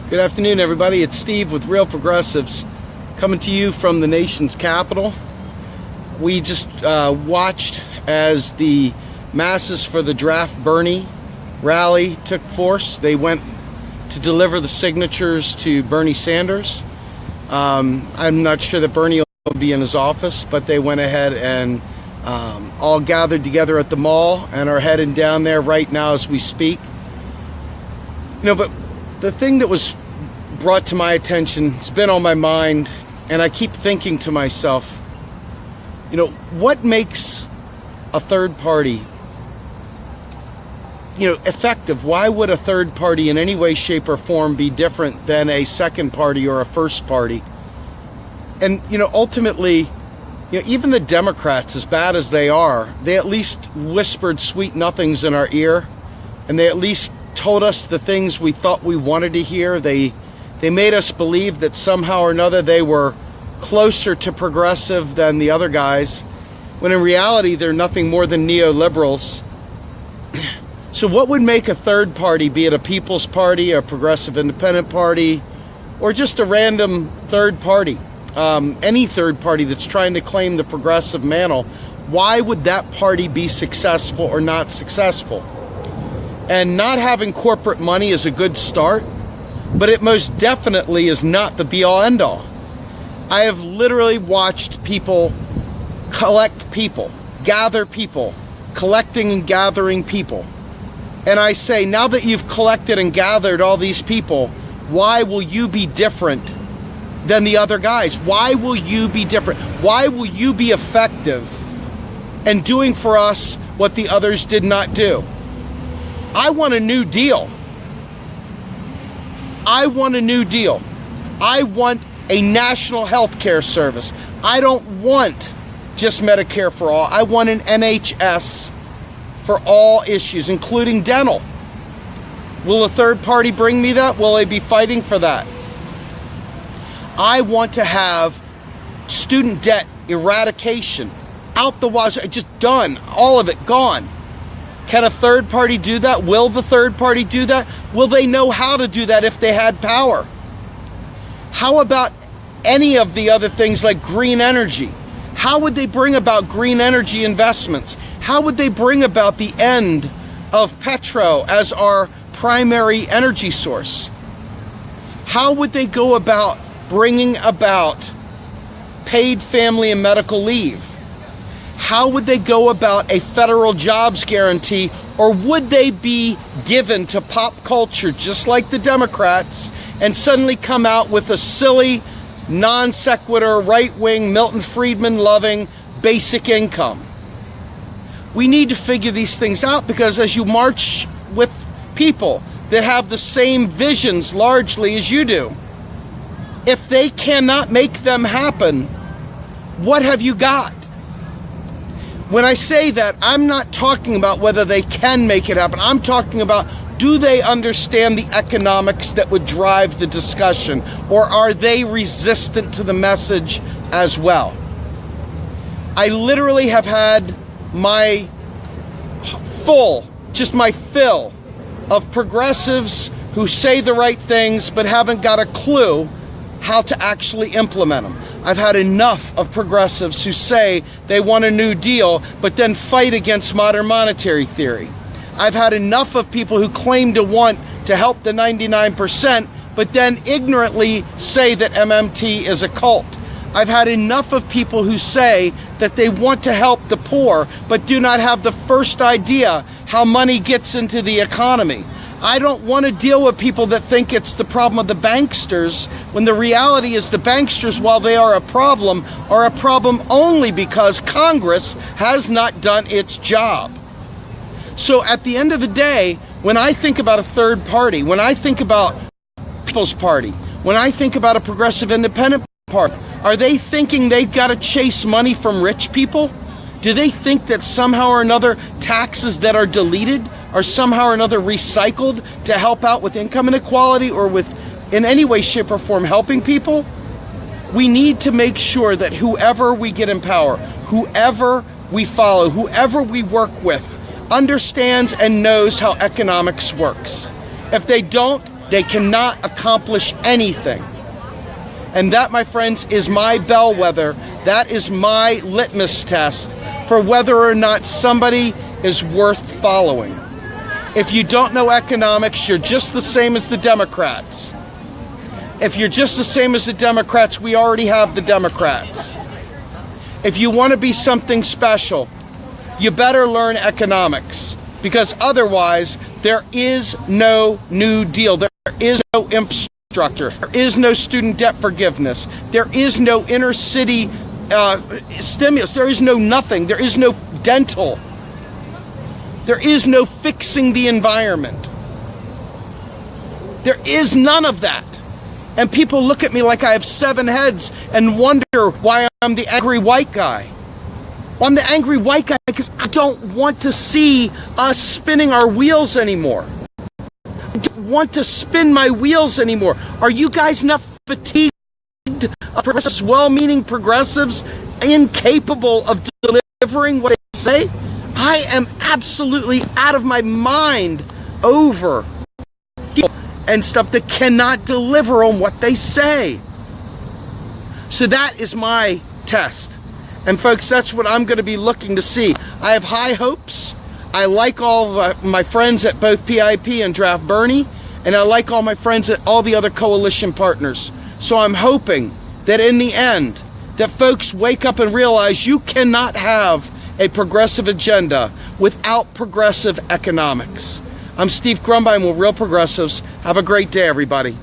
Good afternoon, everybody. It's Steve with Real Progressives coming to you from the nation's capital. We just watched as the masses for the Draft Bernie rally took force. They went to deliver the signatures to Bernie Sanders. I'm not sure that Bernie will be in his office, but they went ahead and all gathered together at the mall and are heading down there right now as we speak. But the thing that was brought to my attention, it's been on my mind, and I keep thinking to myself, what makes a third party, effective? Why would a third party in any way, shape, or form be different than a second party or a first party? And, ultimately, even the Democrats, as bad as they are, they at least whispered sweet nothings in our ear, and they at least told us the things we thought we wanted to hear. They made us believe that somehow or another they were closer to progressive than the other guys, when in reality they're nothing more than neoliberals. So what would make a third party, be it a People's Party, a Progressive Independent Party, or just a random third party, any third party that's trying to claim the progressive mantle, why would that party be successful or not successful? And not having corporate money is a good start, but it most definitely is not the be-all, end-all. I have literally watched people collect people, gather people, collecting and gathering people. And I say, now that you've collected and gathered all these people, why will you be different than the other guys? Why will you be different? Why will you be effective and doing for us what the others did not do? I want a new deal. I want a new deal. I want a national health care service. I don't want just Medicare for all. I want an NHS for all issues, including dental. Will a third party bring me that? Will they be fighting for that? I want to have student debt eradication out the wazoo, just done, all of it gone. Can a third party do that? Will the third party do that? Will they know how to do that if they had power? How about any of the other things like green energy? How would they bring about green energy investments? How would they bring about the end of petro as our primary energy source? How would they go about bringing about paid family and medical leave? How would they go about a federal jobs guarantee, or would they be given to pop culture just like the Democrats and suddenly come out with a silly, non sequitur, right-wing, Milton Friedman loving basic income? We need to figure these things out, because as you march with people that have the same visions largely as you do, if they cannot make them happen, what have you got? When I say that, I'm not talking about whether they can make it happen. I'm talking about, do they understand the economics that would drive the discussion, or are they resistant to the message as well? I literally have had my fill of progressives who say the right things but haven't got a clue how to actually implement them. I've had enough of progressives who say they want a new deal but then fight against modern monetary theory. I've had enough of people who claim to want to help the 99% but then ignorantly say that MMT is a cult. I've had enough of people who say that they want to help the poor but do not have the first idea how money gets into the economy. I don't want to deal with people that think it's the problem of the banksters, when the reality is the banksters, while they are a problem only because Congress has not done its job. So at the end of the day, when I think about a third party, when I think about People's Party, when I think about a Progressive Independent Party, are they thinking they've got to chase money from rich people? Do they think that somehow or another taxes that are deleted are somehow or another recycled to help out with income inequality, or with, in any way, shape, or form, helping people? We need to make sure that whoever we get in power, whoever we follow, whoever we work with, understands and knows how economics works. If they don't, they cannot accomplish anything. And that, my friends, is my bellwether. That is my litmus test for whether or not somebody is worth following. If you don't know economics, you're just the same as the Democrats. If you're just the same as the Democrats, we already have the Democrats. If you want to be something special, you better learn economics, because otherwise there is no New Deal. There is no infrastructure. There is no student debt forgiveness. There is no inner city stimulus. There is no nothing. There is no dental. There is no fixing the environment. There is none of that. And people look at me like I have 7 heads and wonder why I'm the angry white guy. Well, I'm the angry white guy because I don't want to see us spinning our wheels anymore. I don't want to spin my wheels anymore. Are you guys not fatigued of well-meaning progressives incapable of delivering what they say? I am absolutely out of my mind over people and stuff that cannot deliver on what they say. So that is my test. And folks, that's what I'm going to be looking to see. I have high hopes. I like all of my friends at both PIP and Draft Bernie, and I like all my friends at all the other coalition partners. So I'm hoping that in the end, that folks wake up and realize you cannot have a progressive agenda without progressive economics. I'm Steve Grumbine with Real Progressives. Have a great day, everybody.